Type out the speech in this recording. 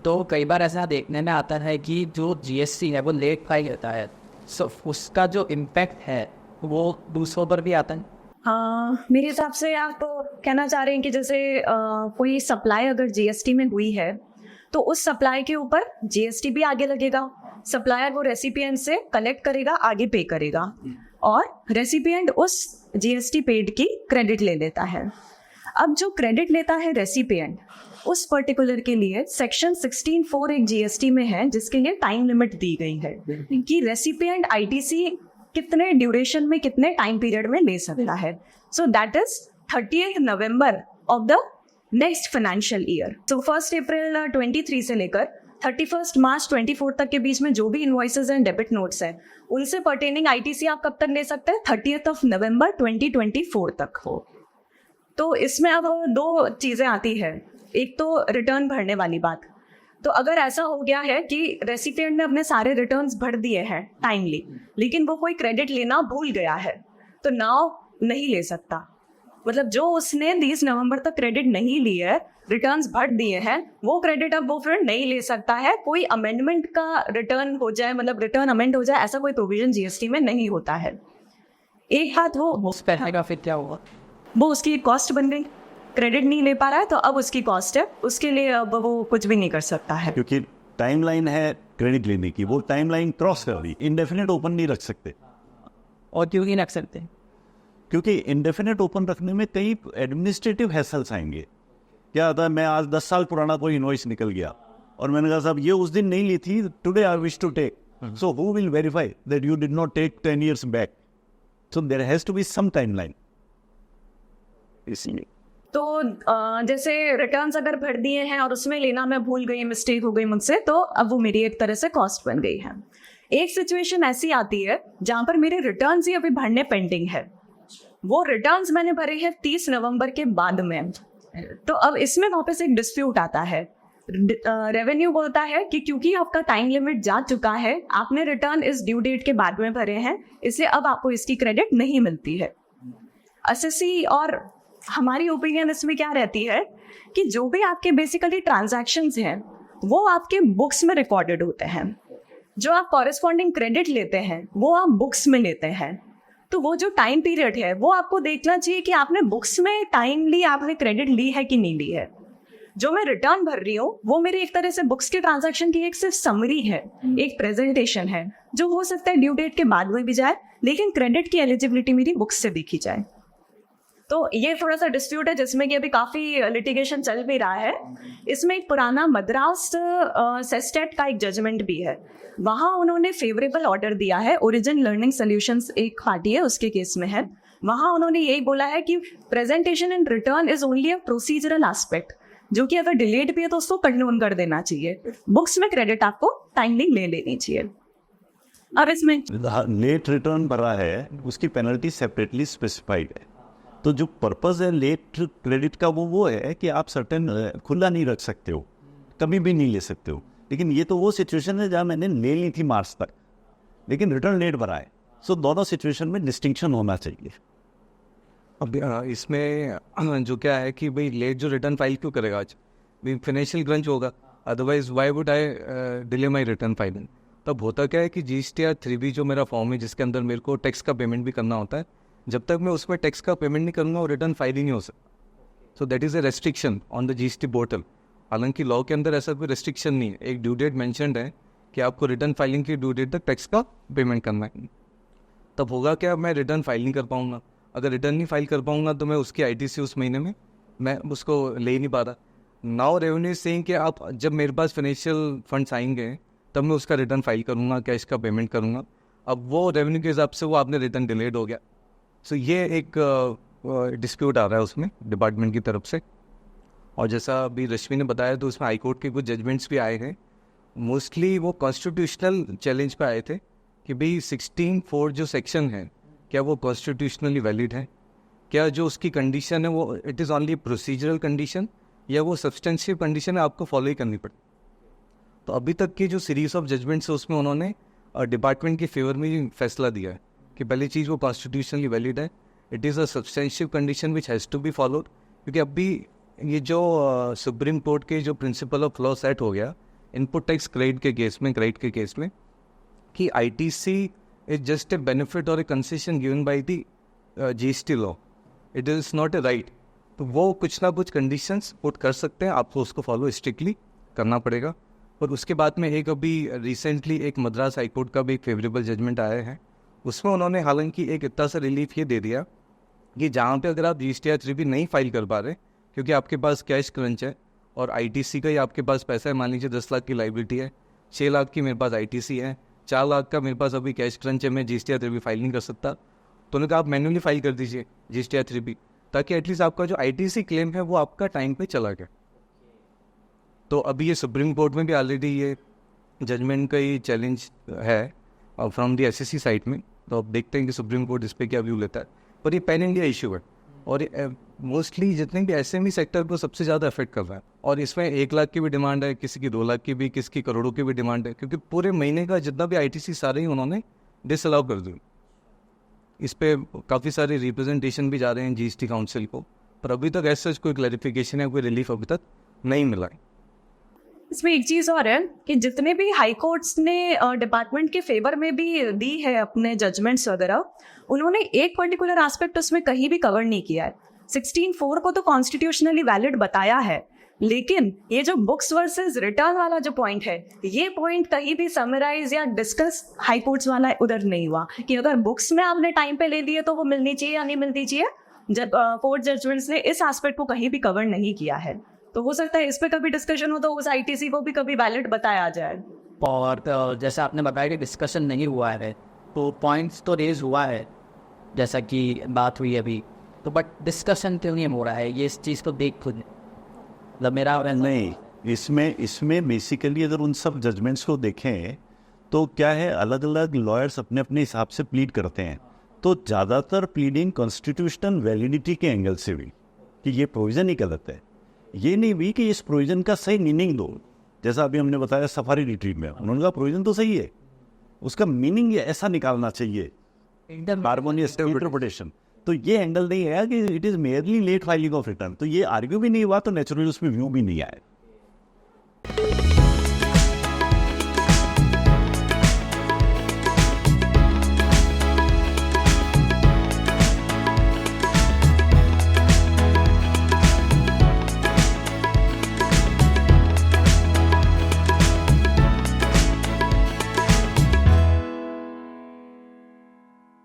तो कई बार ऐसा देखने में आता है कि जो जीएसटी है वो लेट फाइल होता है, सो उसका जो इम्पैक्ट है वो दूसरों पर भी आता है। हाँ, मेरे हिसाब से आप कहना चाह रहे हैं कि जैसे कोई सप्लाई अगर जीएसटी में हुई है तो उस सप्लाई के ऊपर जीएसटी भी आगे लगेगा। सप्लायर वो रेसिपिएंट से कलेक्ट करेगा, आगे पे करेगा, और रेसिपिएंट उस जीएसटी पेड की क्रेडिट ले लेता है। अब जो क्रेडिट लेता है रेसिपिएंट, उस पर्टिकुलर के लिए सेक्शन 16(4) एक जीएसटी में है जिसके लिए टाइम लिमिट दी गई है कि रेसिपिएंट आईटीसी कितने ड्यूरेशन में, कितने टाइम पीरियड में ले सकता है। So that is 30 November of the next financial year. So 1 April 23 से लेकर 31 मार्च 24 तक के बीच में जो भी इनवॉइसेस एंड डेबिट नोट्स हैं उनसे पर्टेनिंग आईटीसी आप कब तक ले सकते हैं? 30 नवंबर 2024 तक हो। तो इसमें अब दो चीज़ें आती है, एक तो रिटर्न भरने वाली बात। तो अगर ऐसा हो गया है कि रेसिपिएंट ने अपने सारे रिटर्न्स भर दिए हैं टाइमली, लेकिन वो कोई क्रेडिट लेना भूल गया है, तो नाउ नहीं ले सकता। मतलब जो उसने 30 नवंबर तक क्रेडिट नहीं ली है, रिटर्न्स भर दिए हैं, वो क्रेडिट अब वो फिर नहीं ले सकता है। कोई अमेंडमेंट का रिटर्न हो जाए, मतलब रिटर्न अमेंड हो जाए, ऐसा कोई प्रोविजन जीएसटी में नहीं होता है। एक बात वो उस पैसे का फिर क्या होगा? वो उसकी कॉस्ट बन गई। क्रेडिट नहीं ले पा रहा है तो अब उसकी कॉस्ट है, उसके लिए अब वो कुछ भी नहीं कर सकता है, क्योंकि टाइमलाइन है क्रेडिट लेने की, वो टाइमलाइन क्रॉस कर दी। इंडेफिनेट ओपन नहीं रख सकते। और क्यों नहीं रख सकते? क्योंकि इंडेफिनेट ओपन रखने में कई एडमिनिस्ट्रेटिव हैसल्स आएंगे। क्या होता है, मैं आज 10 साल पुराना कोई इनवॉइस निकल गया और मैंने कहा साहब ये उस दिन नहीं ली थी, today I wish to take, so who will verify that you did not take 10 years back? So there has to be some timeline. इसलिए तो जैसे रिटर्न्स अगर भर दिए हैं और उसमें लेना मैं भूल गई, मिस्टेक हो गई मुझसे, तो अब वो मेरी एक तरह से कॉस्ट बन गई है। एक सिचुएशन ऐसी आती है जहाँ पर मेरे रिटर्न्स ही अभी भरने पेंडिंग है। वो रिटर्न्स मैंने भरे हैं 30 नवंबर के बाद में, तो अब इसमें वापस एक डिस्प्यूट आता है। रेवेन्यू बोलता है कि क्योंकि आपका टाइम लिमिट जा चुका है, आपने रिटर्न इस ड्यू डेट के बाद में भरे हैं, इसलिए अब आपको इसकी क्रेडिट नहीं मिलती है। एसएससी और हमारी ओपिनियन इसमें क्या रहती है कि जो भी आपके बेसिकली ट्रांजैक्शंस हैं वो आपके बुक्स में रिकॉर्डेड होते हैं। जो आप कॉरेस्पॉन्डिंग क्रेडिट लेते हैं वो आप बुक्स में लेते हैं। तो वो जो टाइम पीरियड है वो आपको देखना चाहिए कि आपने बुक्स में टाइमली आपने क्रेडिट ली है कि नहीं ली है। जो मैं रिटर्न भर रही हूँ वो मेरे एक तरह से बुक्स के ट्रांजैक्शन की एक सिर्फ समरी है, एक प्रेजेंटेशन है, जो हो सकता है ड्यू डेट के बाद में भी जाए, लेकिन क्रेडिट की एलिजिबिलिटी मेरी बुक्स से देखी जाए। तो ये थोड़ा सा डिस्प्यूट है जिसमें कि अभी काफ़ी लिटिगेशन चल भी रहा है। इसमें एक पुराना मद्रास सेस्टेट का एक जजमेंट भी है, वहाँ उन्होंने फेवरेबल ऑर्डर दिया है। ओरिजिन लर्निंग सॉल्यूशंस एक पार्टी है, उसके केस में है। वहाँ उन्होंने यही बोला है कि presentation and return is only a procedural aspect, जो कि अगर डिलेड भी है तो उसको कंटिन्यू कर देना चाहिए। बुक्स में क्रेडिट आपको टाइमली ले लेनी चाहिए। अब इसमें लेट रिटर्न भरा है, उसकी पेनल्टी सेपरेटली स्पेसिफाइड है। तो जो पर्पस है लेट क्रेडिट का वो है कि आप सर्टेन खुला नहीं रख सकते हो, कभी भी नहीं ले सकते हो। लेकिन ये तो वो सिचुएशन है जहाँ मैंने ले ली थी मार्च तक, लेकिन रिटर्न लेट भरा है। सो दोनों सिचुएशन में डिस्टिंक्शन होना चाहिए। अब इसमें जो क्या है कि भाई लेट जो रिटर्न फाइल क्यों करेगा आज, भाई फाइनेंशियल क्रंच होगा, otherwise why would I delay my return filing. तब होता क्या है कि GSTR 3B जो मेरा फॉर्म है जिसके अंदर मेरे को टैक्स का पेमेंट भी करना होता है, जब तक मैं उसमें टैक्स का पेमेंट नहीं करूँगा वो रिटर्न फाइल ही नहीं हो सकता। So that is a restriction on the GST portal. हालांकि लॉ के अंदर ऐसा कोई रेस्ट्रिक्शन नहीं है, एक ड्यू डेट मेंशन्ड है कि आपको रिटर्न फाइलिंग की ड्यू डेट तक टैक्स का पेमेंट करना है। तब होगा क्या, मैं रिटर्न फाइल नहीं कर पाऊँगा। अगर रिटर्न नहीं फाइल कर पाऊँगा तो मैं उसकी ITC उस महीने में मैं उसको ले ही नहीं पा रहा। नाउ रेवेन्यू सेइंग कि आप जब मेरे पास फाइनेंशियल फंड्स आएंगे तब मैं उसका रिटर्न फाइल करूँगा, कैश का पेमेंट करूँगा। अब वो रेवेन्यू के हिसाब से वो आपने रिटर्न डिलेड हो गया। सो ये एक डिस्प्यूट आ रहा है उसमें डिपार्टमेंट की तरफ से। और जैसा अभी रश्मि ने बताया तो उसमें हाई कोर्ट के कुछ जजमेंट्स भी आए हैं। मोस्टली वो कॉन्स्टिट्यूशनल चैलेंज पे आए थे कि भाई 16(4) जो सेक्शन है क्या वो कॉन्स्टिट्यूशनली वैलिड है, क्या जो उसकी कंडीशन है वो it is only procedural condition या वो सब्सटेंशियल कंडीशन है, आपको फॉलो ही करनी पड़ती। तो अभी तक की जो सीरीज ऑफ जजमेंट्स है उसमें उन्होंने डिपार्टमेंट के फेवर में फैसला दिया है कि पहली चीज़ वो कॉन्स्टिट्यूशनली वैलिड है, it is a substantial condition which has to be followed. क्योंकि अभी ये जो सुप्रीम कोर्ट के जो प्रिंसिपल ऑफ लॉ सेट हो गया इनपुट टैक्स क्रेडिट के केस में कि ITC is just a benefit और a concession given by the GST law, it is not a right. तो वो कुछ ना कुछ कंडीशंस पुट कर सकते हैं, आपको उसको फॉलो स्ट्रिक्टली करना पड़ेगा। और उसके बाद में एक अभी रिसेंटली एक मद्रास हाईकोर्ट का भी एक फेवरेबल जजमेंट आया है, उसमें उन्होंने हालांकि एक इतना सा रिलीफ ये दे दिया कि जहाँ पे अगर आप GST 3B नहीं फाइल कर पा रहे क्योंकि आपके पास कैश क्रंच है और ITC का ही आपके पास पैसा है, मान लीजिए 10 लाख की लाइबिलिटी है, 6 लाख की मेरे पास ITC है, 4 लाख का मेरे पास अभी कैश क्रंच है, मैं GST 3B फाइल नहीं कर सकता, तो उन्होंने कहा आप मैन्युअली फाइल कर दीजिए GST 3B, ताकि एटलीस्ट आपका जो ITC क्लेम है वो आपका टाइम पे चला गया। तो अभी ये सुप्रीम कोर्ट में भी ऑलरेडी ये जजमेंट का ही चैलेंज है फ्रॉम द SEC साइड में, तो अब देखते हैं कि सुप्रीम कोर्ट इस पर क्या व्यू लेता है। पर ये पैन इंडिया इशू है और मोस्टली जितने भी SME सेक्टर को सबसे ज़्यादा अफेक्ट कर रहा है, और इसमें 1 लाख की भी डिमांड है, किसी की 2 लाख की भी, किसी की करोड़ों की भी डिमांड है, क्योंकि पूरे महीने का जितना भी ITC सारे ही उन्होंने डिसअलाउ कर दिए। इस पे काफ़ी सारे रिप्रेजेंटेशन भी जा रहे हैं GST काउंसिल को, पर अभी तक ऐसा कोई क्लैरिफिकेशन है, कोई रिलीफ अभी तक नहीं मिला है। इसमें एक चीज़ और है कि जितने भी हाई कोर्ट्स ने डिपार्टमेंट के फेवर में भी दी है अपने जजमेंट्स वगैरह, उन्होंने एक पर्टिकुलर एस्पेक्ट उसमें कहीं भी कवर नहीं किया है। 16(4) को तो कॉन्स्टिट्यूशनली वैलिड बताया है, लेकिन ये जो बुक्स वर्सेस रिटर्न वाला जो पॉइंट है, ये पॉइंट कहीं भी समराइज या डिस्कस हाई कोर्ट्स वाला उधर नहीं हुआ कि अगर बुक्स में आपने टाइम पे ले लिए तो वो मिलनी चाहिए या नहीं मिलनी चाहिए। जब कोर्ट जजमेंट्स ने इस एस्पेक्ट को कहीं भी कवर नहीं किया है, तो हो सकता है इस पे कभी डिस्कशन हो तो उस ITC को भी कभी वैलिड बताया जाए। और जैसे आपने बताया कि डिस्कशन नहीं हुआ है, तो पॉइंट्स तो रेज हुआ है जैसा कि बात हुई अभी, तो बट डिस्कशन क्यों नहीं हो रहा है ये इस चीज़ को देख खुद मतलब मेरा नहीं, इसमें बेसिकली अगर उन सब जजमेंट्स को देखें तो क्या है, अलग अलग लॉयर्स अपने अपने हिसाब से प्लीड करते हैं, तो ज़्यादातर प्लीडिंग कॉन्स्टिट्यूशनल वैलिडिटी के एंगल से हुई कि ये प्रोविज़न ही गलत है, ये नहीं भी कि इस प्रोविज़न का सही मीनिंग दो। जैसा अभी हमने बताया सफारी रिट्रीट में उन्होंने कहा प्रोविज़न तो सही है, उसका मीनिंग ऐसा निकालना चाहिए, एकदम हार्मोनियस इंटरप्रिटेशन। तो ये एंगल नहीं है कि it is merely late filing of return, तो ये आर्ग्यू भी नहीं हुआ, तो नेचुरली उसमें व्यू भी नहीं आया।